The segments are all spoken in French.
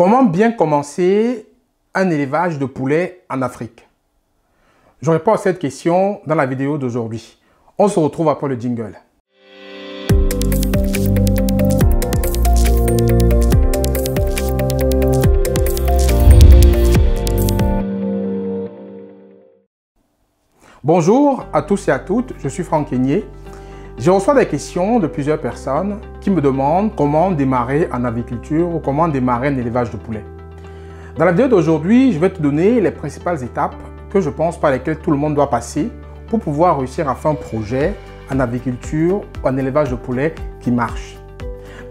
Comment bien commencer un élevage de poulets en Afrique? Je réponds à cette question dans la vidéo d'aujourd'hui. On se retrouve après le jingle. Bonjour à tous et à toutes, je suis Franck Kenyé. Je reçois des questions de plusieurs personnes qui me demandent comment démarrer en aviculture ou comment démarrer un élevage de poulets. Dans la vidéo d'aujourd'hui, je vais te donner les principales étapes que je pense par lesquelles tout le monde doit passer pour pouvoir réussir à faire un projet en aviculture ou en élevage de poulets qui marche.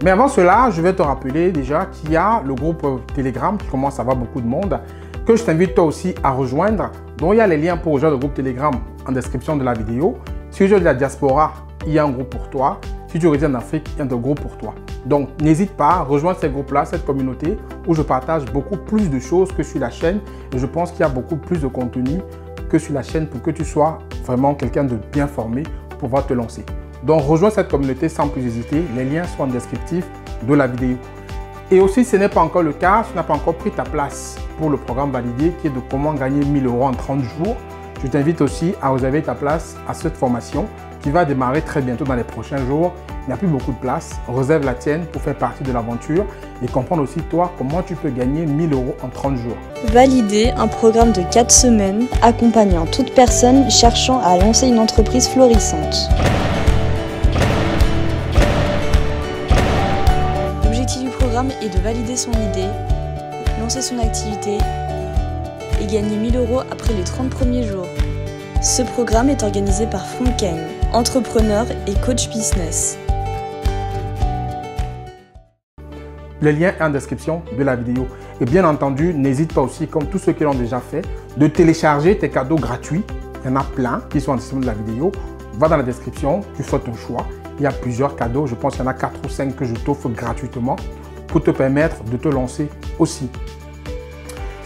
Mais avant cela, je vais te rappeler déjà qu'il y a le groupe Telegram qui commence à avoir beaucoup de monde, que je t'invite toi aussi à rejoindre, dont il y a les liens pour rejoindre le groupe Telegram en description de la vidéo. Si tu es de la diaspora, il y a un groupe pour toi. Si tu résides en Afrique, il y a un groupe pour toi. Donc, n'hésite pas à rejoindre ces groupes-là, cette communauté où je partage beaucoup plus de choses que sur la chaîne. Et je pense qu'il y a beaucoup plus de contenu que sur la chaîne pour que tu sois vraiment quelqu'un de bien formé pour pouvoir te lancer. Donc, rejoins cette communauté sans plus hésiter. Les liens sont en descriptif de la vidéo. Et aussi, si ce n'est pas encore le cas, si tu n'as pas encore pris ta place pour le programme validé qui est de comment gagner 1000 € en 30 jours, je t'invite aussi à réserver ta place à cette formation qui va démarrer très bientôt dans les prochains jours. Il n'y a plus beaucoup de place. Réserve la tienne pour faire partie de l'aventure et comprendre aussi toi comment tu peux gagner 1000 € en 30 jours. Valider un programme de 4 semaines accompagnant toute personne cherchant à lancer une entreprise florissante. L'objectif du programme est de valider son idée, lancer son activité et gagner 1000 € après les 30 premiers jours. Ce programme est organisé par Fonken, entrepreneur et coach business. Le lien est en description de la vidéo. Et bien entendu, n'hésite pas aussi, comme tous ceux qui l'ont déjà fait, de télécharger tes cadeaux gratuits. Il y en a plein qui sont en description de la vidéo. Va dans la description, tu fais ton choix. Il y a plusieurs cadeaux. Je pense qu'il y en a 4 ou 5 que je t'offre gratuitement pour te permettre de te lancer aussi.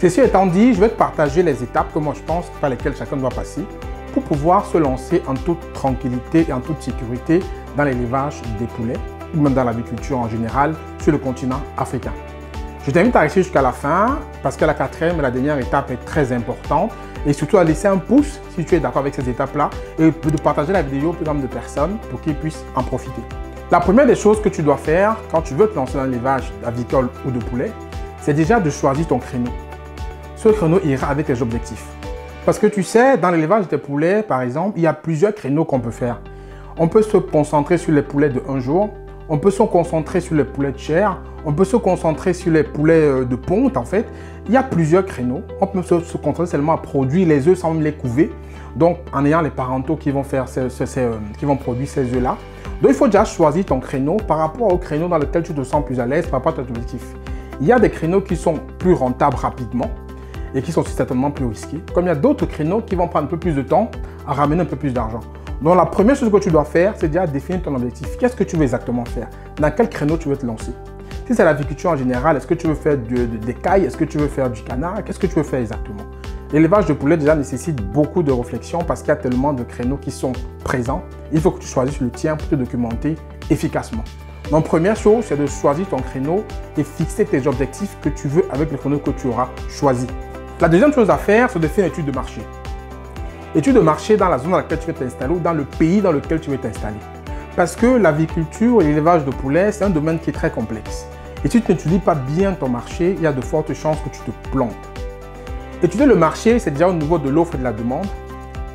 Ceci étant dit, je vais te partager les étapes que moi je pense par lesquelles chacun doit passer pour pouvoir se lancer en toute tranquillité et en toute sécurité dans l'élevage des poulets ou même dans l'aviculture en général sur le continent africain. Je t'invite à rester jusqu'à la fin parce que la quatrième et la dernière étape est très importante et surtout à laisser un pouce si tu es d'accord avec ces étapes-là et de partager la vidéo au plus grand nombre de personnes pour qu'ils puissent en profiter. La première des choses que tu dois faire quand tu veux te lancer dans l'élevage avicole ou de poulet, c'est déjà de choisir ton créneau. Ce créneau ira avec les objectifs. Parce que tu sais, dans l'élevage des poulets, par exemple, il y a plusieurs créneaux qu'on peut faire. On peut se concentrer sur les poulets de 1 jour, on peut se concentrer sur les poulets de chair, on peut se concentrer sur les poulets de ponte en fait. Il y a plusieurs créneaux. On peut se concentrer seulement à produire les œufs sans les couver. Donc en ayant les parentaux qui vont, qui vont produire ces œufs-là. Donc il faut déjà choisir ton créneau par rapport au créneau dans lequel tu te sens plus à l'aise par rapport à ton objectif. Il y a des créneaux qui sont plus rentables rapidement et qui sont certainement plus risqués. Comme il y a d'autres créneaux qui vont prendre un peu plus de temps à ramener un peu plus d'argent. Donc la première chose que tu dois faire, c'est déjà définir ton objectif. Qu'est-ce que tu veux exactement faire? Dans quel créneau tu veux te lancer? Si c'est l'aviculture en général, est-ce que tu veux faire des cailles? Est-ce que tu veux faire du canard? Qu'est-ce que tu veux faire exactement? L'élevage de poulet déjà nécessite beaucoup de réflexion parce qu'il y a tellement de créneaux qui sont présents. Il faut que tu choisisses le tien pour te documenter efficacement. Donc première chose, c'est de choisir ton créneau et fixer tes objectifs que tu veux avec le créneau que tu auras choisi. La deuxième chose à faire, c'est de faire une étude de marché. Étude de marché dans la zone dans laquelle tu veux t'installer ou dans le pays dans lequel tu veux t'installer. Parce que l'aviculture et l'élevage de poulets, c'est un domaine qui est très complexe. Et si tu n'étudies pas bien ton marché, il y a de fortes chances que tu te plantes. Étudier le marché, c'est déjà au niveau de l'offre et de la demande.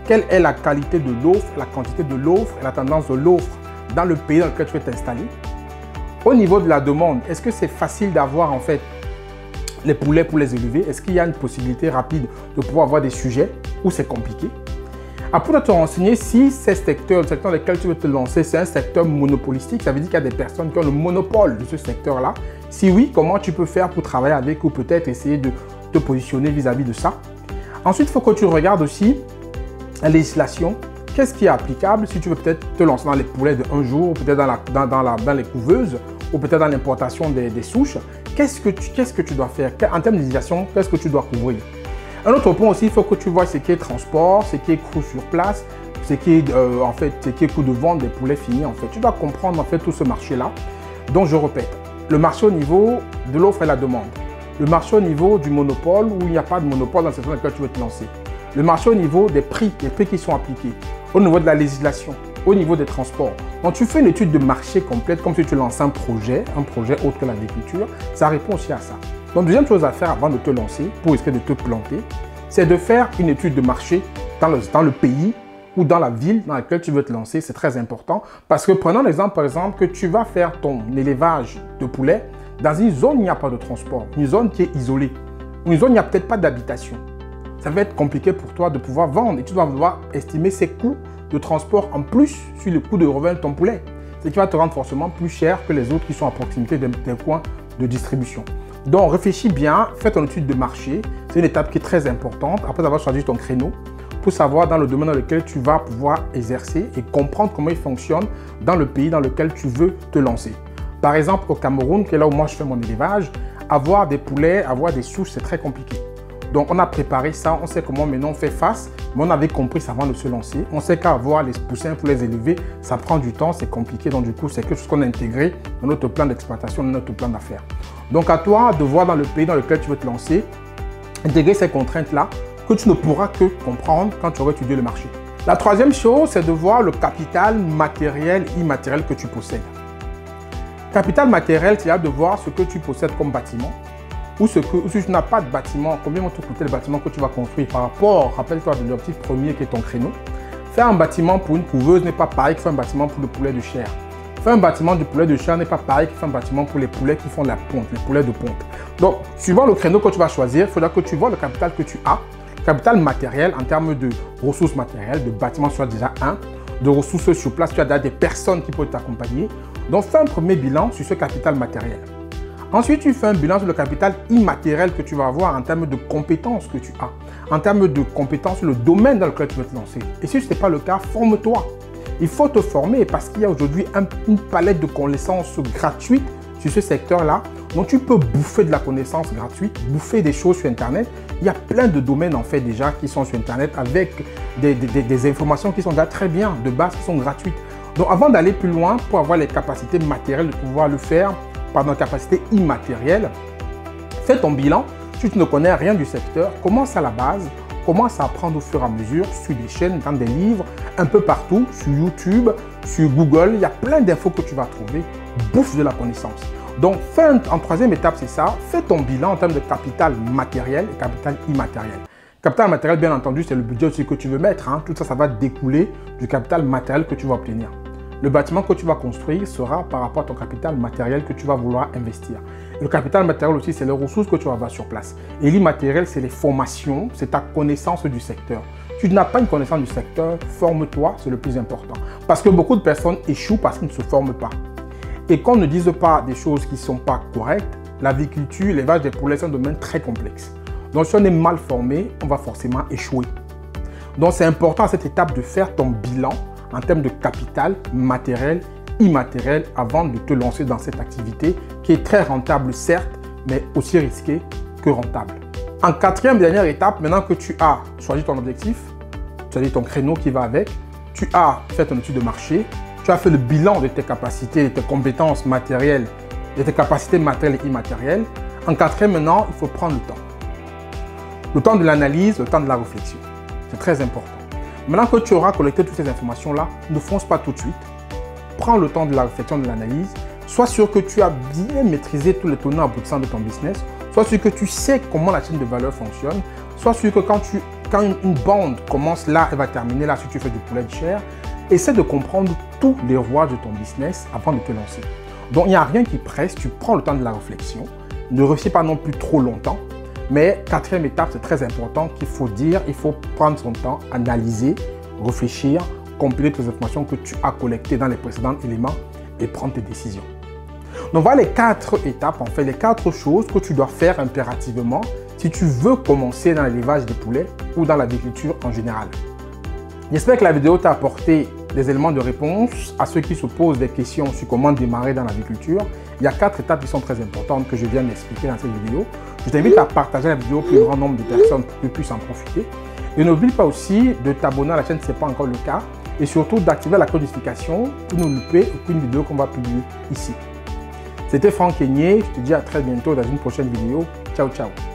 Quelle est la qualité de l'offre, la quantité de l'offre et la tendance de l'offre dans le pays dans lequel tu veux t'installer. Au niveau de la demande, est-ce que c'est facile d'avoir en fait les poulets pour les élever? Est-ce qu'il y a une possibilité rapide de pouvoir avoir des sujets ou c'est compliqué? Après, de te renseigner si ce secteur, le secteur dans lequel tu veux te lancer, c'est un secteur monopolistique, ça veut dire qu'il y a des personnes qui ont le monopole de ce secteur-là. Si oui, comment tu peux faire pour travailler avec ou peut-être essayer de te positionner vis-à-vis de ça? Ensuite, il faut que tu regardes aussi la législation. Qu'est-ce qui est applicable si tu veux peut-être te lancer dans les poulets de 1 jour, peut-être dans les couveuses ou peut-être dans l'importation des souches? Qu'est-ce que tu dois faire? En termes de législation, qu'est-ce que tu dois couvrir? Un autre point aussi, il faut que tu vois ce qui est transport, ce qui est coût sur place, ce qui est coût de vente des poulets finis en fait. Tu dois comprendre en fait tout ce marché-là. Donc je répète, le marché au niveau de l'offre et la demande. Le marché au niveau du monopole, où il n'y a pas de monopole dans le secteur dans lequel tu veux te lancer. Le marché au niveau des prix qui sont appliqués. Au niveau de la législation, au niveau des transports. Donc tu fais une étude de marché complète, comme si tu lances un projet autre que l'agriculture. Ça répond aussi à ça. Donc deuxième chose à faire avant de te lancer, pour risquer de te planter, c'est de faire une étude de marché dans le pays ou dans la ville dans laquelle tu veux te lancer. C'est très important parce que prenons l'exemple par exemple que tu vas faire ton élevage de poulets dans une zone où il n'y a pas de transport, une zone qui est isolée, une zone où il n'y a peut-être pas d'habitation. Ça va être compliqué pour toi de pouvoir vendre et tu dois devoir estimer ses coûts de transport en plus sur le coût de revient de ton poulet. Ce qui va te rendre forcément plus cher que les autres qui sont à proximité des coins de distribution. Donc réfléchis bien, fais ton étude de marché. C'est une étape qui est très importante après avoir choisi ton créneau pour savoir dans le domaine dans lequel tu vas pouvoir exercer et comprendre comment il fonctionne dans le pays dans lequel tu veux te lancer. Par exemple, au Cameroun, qui est là où moi je fais mon élevage, avoir des poulets, avoir des souches, c'est très compliqué. Donc on a préparé ça, on sait comment maintenant on fait face, mais on avait compris ça avant de se lancer. On sait qu'avoir les poussins pour les élever, ça prend du temps, c'est compliqué. Donc du coup, c'est quelque chose qu'on a intégré dans notre plan d'exploitation, dans notre plan d'affaires. Donc à toi de voir dans le pays dans lequel tu veux te lancer, intégrer ces contraintes-là que tu ne pourras que comprendre quand tu auras étudié le marché. La troisième chose, c'est de voir le capital matériel, immatériel que tu possèdes. Capital matériel, c'est de voir ce que tu possèdes comme bâtiment. Ou si tu n'as pas de bâtiment, combien va te coûter le bâtiment que tu vas construire par rapport, rappelle-toi de l'objectif premier qui est ton créneau. Faire un bâtiment pour une couveuse n'est pas pareil que faire un bâtiment pour le poulet de chair. Faire un bâtiment du poulet de chair n'est pas pareil que faire un bâtiment pour les poulets qui font la ponte, les poulets de ponte. Donc, suivant le créneau que tu vas choisir, il faudra que tu vois le capital que tu as, le capital matériel en termes de ressources matérielles, de bâtiments soit déjà un, de ressources sur place, tu as déjà des personnes qui peuvent t'accompagner. Donc, fais un premier bilan sur ce capital matériel. Ensuite, tu fais un bilan sur le capital immatériel que tu vas avoir en termes de compétences que tu as, en termes de compétences sur le domaine dans lequel tu veux te lancer. Et si ce n'est pas le cas, forme-toi. Il faut te former parce qu'il y a aujourd'hui une palette de connaissances gratuites sur ce secteur-là. Donc, tu peux bouffer de la connaissance gratuite, bouffer des choses sur Internet. Il y a plein de domaines en fait déjà qui sont sur Internet avec des informations qui sont déjà très bien, de base, qui sont gratuites. Donc, avant d'aller plus loin, pour avoir les capacités matérielles de pouvoir le faire, par nos capacités immatérielles, fais ton bilan. Si tu ne connais rien du secteur, commence à la base, commence à apprendre au fur et à mesure sur des chaînes, dans des livres, un peu partout, sur YouTube, sur Google. Il y a plein d'infos que tu vas trouver. Bouffe de la connaissance. Donc, en troisième étape, c'est ça. Fais ton bilan en termes de capital matériel et capital immatériel. Capital matériel, bien entendu, c'est le budget aussi que tu veux mettre. Tout ça, ça va découler du capital matériel que tu vas obtenir. Le bâtiment que tu vas construire sera par rapport à ton capital matériel que tu vas vouloir investir. Le capital matériel aussi, c'est les ressources que tu vas avoir sur place. Et l'immatériel, c'est les formations, c'est ta connaissance du secteur. Si tu n'as pas une connaissance du secteur, forme-toi, c'est le plus important. Parce que beaucoup de personnes échouent parce qu'ils ne se forment pas. Et qu'on ne dise pas des choses qui ne sont pas correctes, l'agriculture, l'élevage des poulets, c'est un domaine très complexe. Donc si on est mal formé, on va forcément échouer. Donc c'est important à cette étape de faire ton bilan en termes de capital, matériel, immatériel, avant de te lancer dans cette activité qui est très rentable, certes, mais aussi risquée que rentable. En quatrième et dernière étape, maintenant que tu as choisi ton objectif, tu as dit ton créneau qui va avec, tu as fait ton étude de marché, tu as fait le bilan de tes capacités, de tes compétences matérielles, de tes capacités matérielles et immatérielles. En quatrième, maintenant, il faut prendre le temps. Le temps de l'analyse, le temps de la réflexion. C'est très important. Maintenant que tu auras collecté toutes ces informations-là, ne fonce pas tout de suite. Prends le temps de la réflexion, de l'analyse. Sois sûr que tu as bien maîtrisé tous les tenants aboutissants de ton business. Sois sûr que tu sais comment la chaîne de valeur fonctionne. Sois sûr que quand une bande commence là, elle va terminer là si tu fais du poulet de chair. Essaie de comprendre tous les rouages de ton business avant de te lancer. Donc, il n'y a rien qui presse. Tu prends le temps de la réflexion. Ne réfléchis pas non plus trop longtemps. Mais quatrième étape, c'est très important qu'il faut dire, il faut prendre son temps, analyser, réfléchir, compiler toutes les informations que tu as collectées dans les précédents éléments et prendre tes décisions. Donc voilà les 4 étapes, en fait, les 4 choses que tu dois faire impérativement si tu veux commencer dans l'élevage des poulets ou dans l'agriculture en général. J'espère que la vidéo t'a apporté des éléments de réponse à ceux qui se posent des questions sur comment démarrer dans l'agriculture. Il y a 4 étapes qui sont très importantes que je viens d'expliquer dans cette vidéo. Je t'invite à partager la vidéo au plus grand nombre de personnes pour qu'ils puissent en profiter. Et n'oublie pas aussi de t'abonner à la chaîne si ce n'est pas encore le cas. Et surtout d'activer la cloche de notification pour ne louper aucune vidéo qu'on va publier ici. C'était Franck Kenyé. Je te dis à très bientôt dans une prochaine vidéo. Ciao, ciao.